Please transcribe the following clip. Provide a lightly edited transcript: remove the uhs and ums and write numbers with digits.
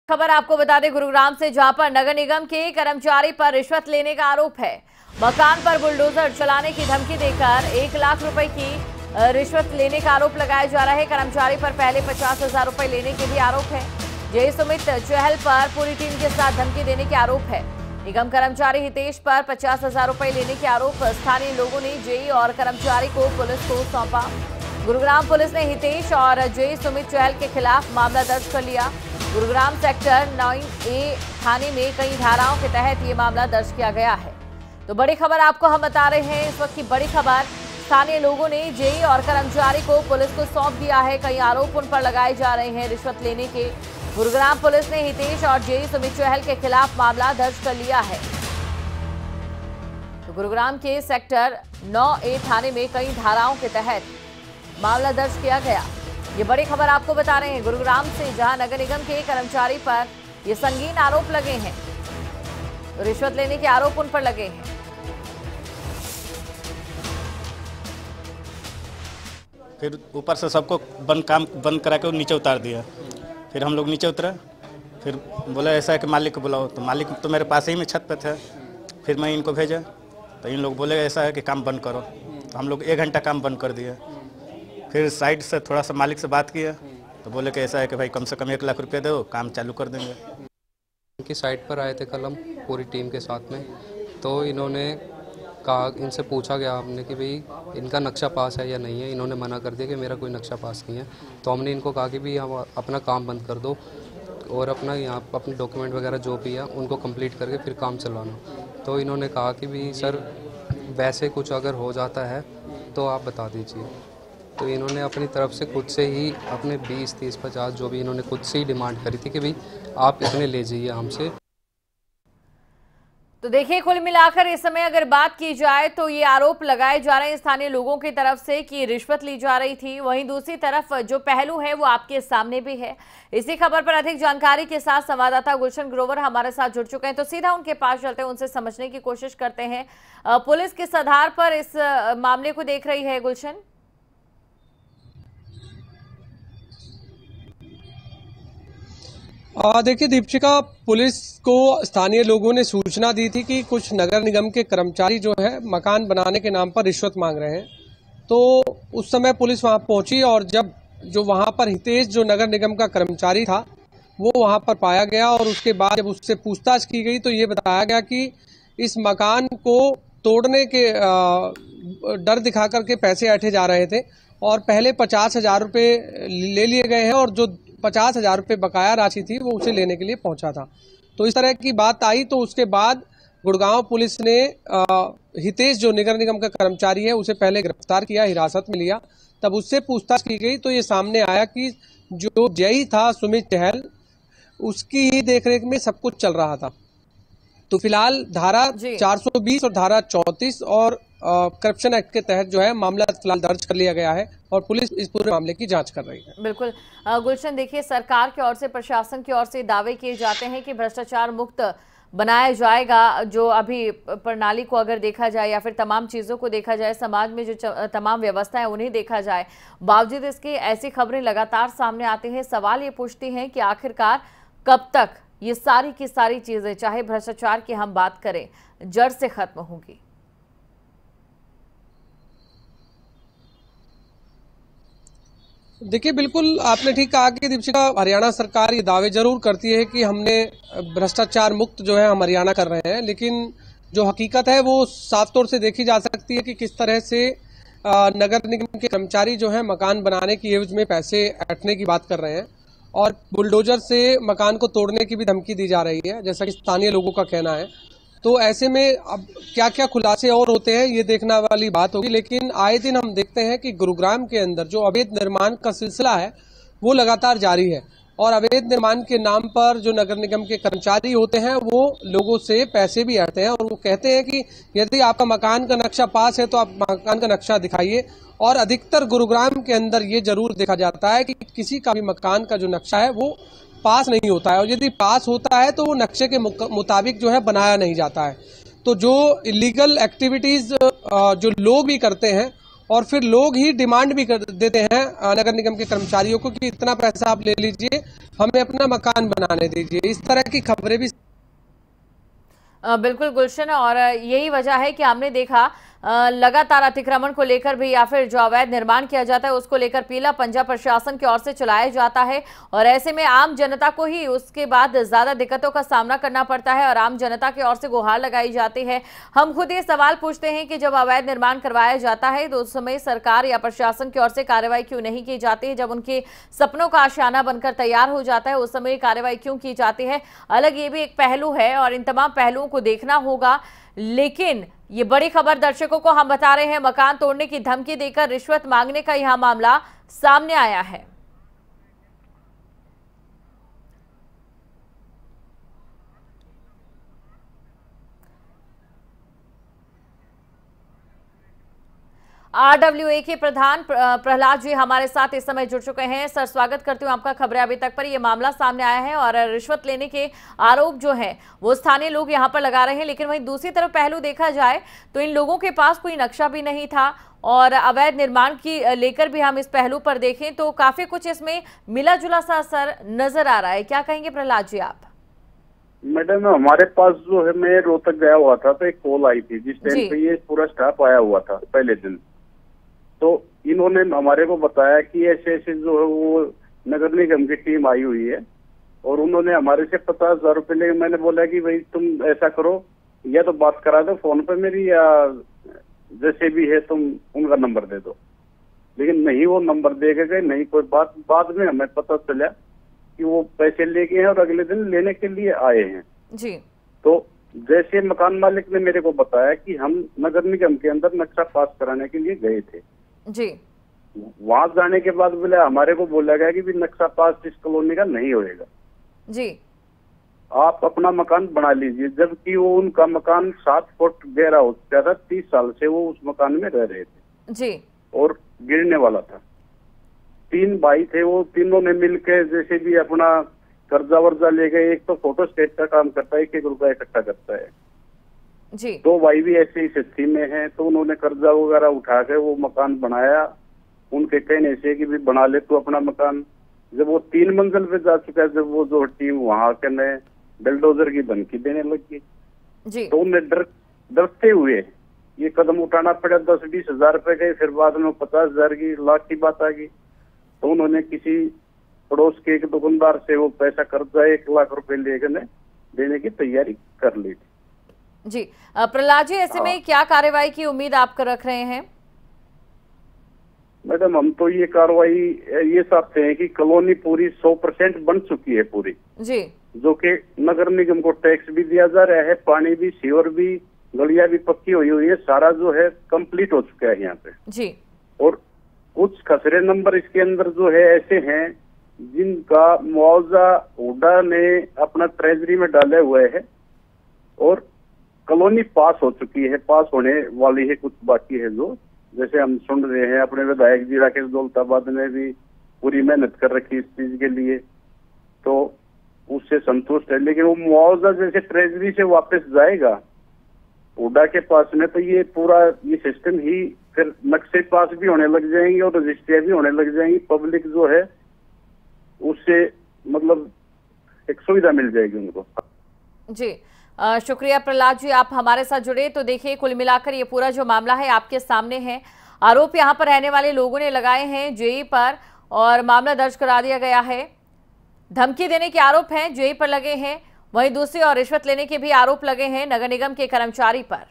खबर आपको बता दें गुरुग्राम से, जहां पर नगर निगम के कर्मचारी पर रिश्वत लेने का आरोप है। मकान पर बुलडोजर चलाने की धमकी देकर 1 लाख रुपए की रिश्वत लेने का आरोप लगाया जा रहा है। कर्मचारी पर पहले 50,000 रुपए लेने के भी आरोप है। जेई सुमित चहल पर पूरी टीम के साथ धमकी देने के आरोप है। निगम कर्मचारी हितेश पर 50,000 रुपए लेने के आरोप स्थानीय लोगों ने जेई और कर्मचारी को पुलिस को सौंपा। गुरुग्राम पुलिस ने हितेश और जेई सुमित चहल के खिलाफ मामला दर्ज कर लिया। गुरुग्राम सेक्टर 9A थाने में कई धाराओं के तहत ये मामला दर्ज किया गया है। तो बड़ी खबर आपको हम बता रहे हैं, इस वक्त की बड़ी खबर। स्थानीय लोगों ने जेई और कर्मचारी को पुलिस को सौंप दिया है। कई आरोप उन पर लगाए जा रहे हैं रिश्वत लेने के। गुरुग्राम पुलिस ने हितेश और जेई सुमित चहल के खिलाफ मामला दर्ज कर लिया है। तो गुरुग्राम के सेक्टर 9A थाने में कई धाराओं के तहत मामला दर्ज किया गया। ये बड़ी खबर आपको बता रहे हैं गुरुग्राम से, जहां नगर निगम के कर्मचारी पर ये संगीन आरोप लगे हैं। तो रिश्वत लेने के आरोप उन पर लगे हैं। फिर ऊपर से सबको काम बंद करा के नीचे उतार दिया। फिर हम लोग नीचे उतरे, फिर बोला ऐसा है कि मालिक को बुलाओ। तो मालिक तो मेरे पास ही में छत पे थे। फिर मैं इनको भेजा तो इन लोग बोले ऐसा है कि काम बंद करो। तो हम लोग 1 घंटा काम बंद कर दिया। फिर साइड से थोड़ा सा मालिक से बात किया तो बोले कि ऐसा है कि भाई कम से कम 1 लाख रुपये दो, काम चालू कर देंगे। उनकी साइट पर आए थे कल हम पूरी टीम के साथ में। तो इन्होंने कहा, इनसे पूछा गया हमने कि भाई इनका नक्शा पास है या नहीं है। इन्होंने मना कर दिया कि मेरा कोई नक्शा पास नहीं है। तो हमने इनको कहा कि भाई हम अपना काम बंद कर दो और अपना यहाँ अपने डॉक्यूमेंट वगैरह जो भी है उनको कंप्लीट करके फिर काम चलवाना। तो इन्होंने कहा कि भाई सर वैसे कुछ अगर हो जाता है तो आप बता दीजिए। तो इन्होंने अपनी तरफ से खुद से ही अपने 20, 30, 50 जो भी इन्होंने खुद से ही डिमांड करी थी कि भाई आप इतने ले जाइए हमसे। तो देखिए, कुल मिलाकर इस समय अगर बात की जाए तो ये आरोप लगाए जा रहे हैं स्थानीय लोगों की तरफ से कि रिश्वत ली जा रही थी। वहीं दूसरी तरफ जो पहलू है वो आपके सामने भी है। इसी खबर पर अधिक जानकारी के साथ संवाददाता गुलशन ग्रोवर हमारे साथ जुड़ चुके हैं। तो सीधा उनके पास चलते हैं, उनसे समझने की कोशिश करते हैं पुलिस किस आधार पर इस मामले को देख रही है। गुलशन, देखिए दीपिका, पुलिस को स्थानीय लोगों ने सूचना दी थी कि कुछ नगर निगम के कर्मचारी जो है मकान बनाने के नाम पर रिश्वत मांग रहे हैं। तो उस समय पुलिस वहां पहुंची और जब जो वहां पर हितेश जो नगर निगम का कर्मचारी था वो वहां पर पाया गया और उसके बाद जब उससे पूछताछ की गई तो ये बताया गया कि इस मकान को तोड़ने के डर दिखा करके पैसे ऐंठे जा रहे थे और पहले 50,000 रुपये ले लिए गए हैं और जो 50,000 रुपये बकाया राशि थी वो उसे लेने के लिए पहुंचा था। तो इस तरह की बात आई तो उसके बाद गुड़गांव पुलिस ने हितेश जो नगर निगम का कर्मचारी है उसे पहले गिरफ्तार किया, हिरासत में लिया। तब उससे पूछताछ की गई तो ये सामने आया कि जो जेई था सुमित चहल, उसकी ही देखरेख में सब कुछ चल रहा था। तो फिलहाल धारा 420 और धारा 34 और करप्शन एक्ट के तहत जो है मामला फिलहाल दर्ज कर लिया गया है और पुलिस इस पूरे मामले की जांच कर रही है। बिल्कुल गुलशन, देखिए सरकार की ओर से, प्रशासन की ओर से दावे किए जाते हैं कि भ्रष्टाचार मुक्त बनाया जाएगा। जो अभी प्रणाली को अगर देखा जाए या फिर तमाम चीज़ों को देखा जाए, समाज में जो तमाम व्यवस्था है उन्हें देखा जाए, बावजूद इसके ऐसी खबरें लगातार सामने आती हैं। सवाल ये पूछती हैं कि आखिरकार कब तक ये सारी की सारी चीज़ें, चाहे भ्रष्टाचार की हम बात करें, जड़ से खत्म होंगी। देखिए, बिल्कुल आपने ठीक कहा कि दीपिका, हरियाणा सरकार ये दावे जरूर करती है कि हमने भ्रष्टाचार मुक्त जो है हम हरियाणा कर रहे हैं, लेकिन जो हकीकत है वो साफ तौर से देखी जा सकती है कि किस तरह से नगर निगम के कर्मचारी जो है मकान बनाने की एवज में पैसे ऐंठने की बात कर रहे हैं और बुलडोजर से मकान को तोड़ने की भी धमकी दी जा रही है, जैसा कि स्थानीय लोगों का कहना है। तो ऐसे में अब क्या क्या खुलासे और होते हैं ये देखने वाली बात होगी। लेकिन आए दिन हम देखते हैं कि गुरुग्राम के अंदर जो अवैध निर्माण का सिलसिला है वो लगातार जारी है और अवैध निर्माण के नाम पर जो नगर निगम के कर्मचारी होते हैं वो लोगों से पैसे भी ऐंठते हैं और वो कहते हैं कि यदि आपका मकान का नक्शा पास है तो आप मकान का नक्शा दिखाइए। और अधिकतर गुरुग्राम के अंदर ये जरूर देखा जाता है कि किसी का भी मकान का जो नक्शा है वो पास नहीं होता है और यदि पास होता है तो वो नक्शे के मुताबिक जो है बनाया नहीं जाता है। तो जो इलीगल एक्टिविटीज जो लोग भी करते हैं और फिर लोग ही डिमांड भी कर देते हैं नगर निगम के कर्मचारियों को कि इतना पैसा आप ले लीजिए हमें अपना मकान बनाने दीजिए। इस तरह की खबरें भी बिल्कुल गुलशन, और यही वजह है कि हमने देखा लगातार अतिक्रमण को लेकर भी या फिर जो अवैध निर्माण किया जाता है उसको लेकर पीला पंजा प्रशासन की ओर से चलाया जाता है, और ऐसे में आम जनता को ही उसके बाद ज्यादा दिक्कतों का सामना करना पड़ता है और आम जनता की ओर से गुहार लगाई जाती है। हम खुद ये सवाल पूछते हैं कि जब अवैध निर्माण करवाया जाता है तो उस समय सरकार या प्रशासन की ओर से कार्रवाई क्यों नहीं की जाती है? जब उनके सपनों का आशियाना बनकर तैयार हो जाता है उस समय कार्रवाई क्यों की जाती है? अलग ये भी एक पहलू है और इन तमाम पहलुओं को देखना होगा। लेकिन ये बड़ी खबर दर्शकों को हम बता रहे हैं, मकान तोड़ने की धमकी देकर रिश्वत मांगने का यह मामला सामने आया है। RWA के प्रधान प्रहलाद जी हमारे साथ इस समय जुड़ चुके हैं। सर, स्वागत करती हूं आपका खबरें अभी तक पर। यह मामला सामने आया है और रिश्वत लेने के आरोप जो है वो स्थानीय लोग यहां पर लगा रहे हैं, लेकिन वहीं दूसरी तरफ पहलू देखा जाए तो इन लोगों के पास कोई नक्शा भी नहीं था और अवैध निर्माण की लेकर भी हम इस पहलू पर देखें तो काफी कुछ इसमें मिला जुला सा असर नजर आ रहा है। क्या कहेंगे प्रहलाद जी आप? मैडम, हमारे पास जो है, मैं रोहतक गया हुआ था तो एक कॉल आई थी जिस टाइम पे ये पूरा स्टाफ आया हुआ था पहले दिन। तो इन्होंने हमारे को बताया कि ऐसे ऐसे जो है वो नगर निगम की टीम आई हुई है और उन्होंने हमारे से 50,000 रुपए ले। मैंने बोला कि भाई तुम ऐसा करो, या तो बात करा दो फोन पे मेरी, या जैसे भी है तुम उनका नंबर दे दो। लेकिन नहीं, वो नंबर दे के गए नहीं कोई बात। बाद में हमें पता चला कि वो पैसे लेके हैं और अगले दिन लेने के लिए आए हैं जी। तो जैसे मकान मालिक ने मेरे को बताया कि हम नगर निगम के अंदर नक्शा पास कराने के लिए गए थे जी। वहां जाने के बाद बोले हमारे को बोला गया कि भी नक्शा पास इस कॉलोनी का नहीं होएगा जी, आप अपना मकान बना लीजिए। जबकि वो उनका मकान 7 फुट गहरा हो चुका था, 30 साल से वो उस मकान में रह रहे थे जी, और गिरने वाला था। 3 भाई थे, वो तीनों ने मिलकर जैसे भी अपना कर्जा वर्जा ले गए। एक तो फोटो स्टेट का काम करता है, 1-1 रुपया इकट्ठा करता है जी। 2 भाई भी ऐसे ही स्थिति में हैं, तो उन्होंने कर्जा वगैरह उठा के वो मकान बनाया उनके कहने से कि भी बना ले तो अपना मकान। जब वो 3 मंजिल पे जा चुका है, जब वो जो टीम वहां के ने बिल्डोजर की धमकी देने लगी जी, तो उन्हें डरते हुए ये कदम उठाना पड़ा। 10-20 हजार रुपए गए, फिर बाद में 50,000 की लाख की बात आ गई। तो उन्होंने किसी पड़ोस के एक दुकानदार से वो पैसा कर्जा 1 लाख रुपए लेकर देने की तैयारी कर ली थी जी। प्रहलाद जी, ऐसे में क्या कार्रवाई की उम्मीद आप रख रहे हैं? मैडम, हम तो ये कार्रवाई ये चाहते हैं कि कॉलोनी पूरी 100% बन चुकी है पूरी जी, जो कि नगर निगम को टैक्स भी दिया जा रहा है, पानी भी, सीवर भी, गलियां भी पक्की हुई है, सारा जो है कंप्लीट हो चुका है यहाँ पे जी। और कुछ खसरे नंबर इसके अंदर जो है ऐसे हैं जिनका मुआवजा हुडा ने अपना ट्रेजरी में डाले हुए है और कॉलोनी पास हो चुकी है, पास होने वाली है, कुछ बाकी है। जो जैसे हम सुन रहे हैं, अपने विधायक जी राकेश दौलताबाद ने भी पूरी मेहनत कर रखी इस चीज के लिए, तो उससे संतुष्ट है। लेकिन वो मुआवजा जैसे ट्रेजरी से वापस जाएगा हुडा के पास में, तो ये पूरा ये सिस्टम ही फिर नक्शे पास भी होने लग जाएंगे और रजिस्ट्रियां भी होने लग जाएंगी। पब्लिक जो है उससे मतलब एक सुविधा मिल जाएगी उनको जी। शुक्रिया प्रहलाद जी, आप हमारे साथ जुड़े। तो देखिए, कुल मिलाकर ये पूरा जो मामला है आपके सामने है। आरोप यहाँ पर रहने वाले लोगों ने लगाए हैं जेई पर और मामला दर्ज करा दिया गया है। धमकी देने के आरोप हैं जेई पर लगे हैं, वहीं दूसरी और रिश्वत लेने के भी आरोप लगे हैं नगर निगम के कर्मचारी पर।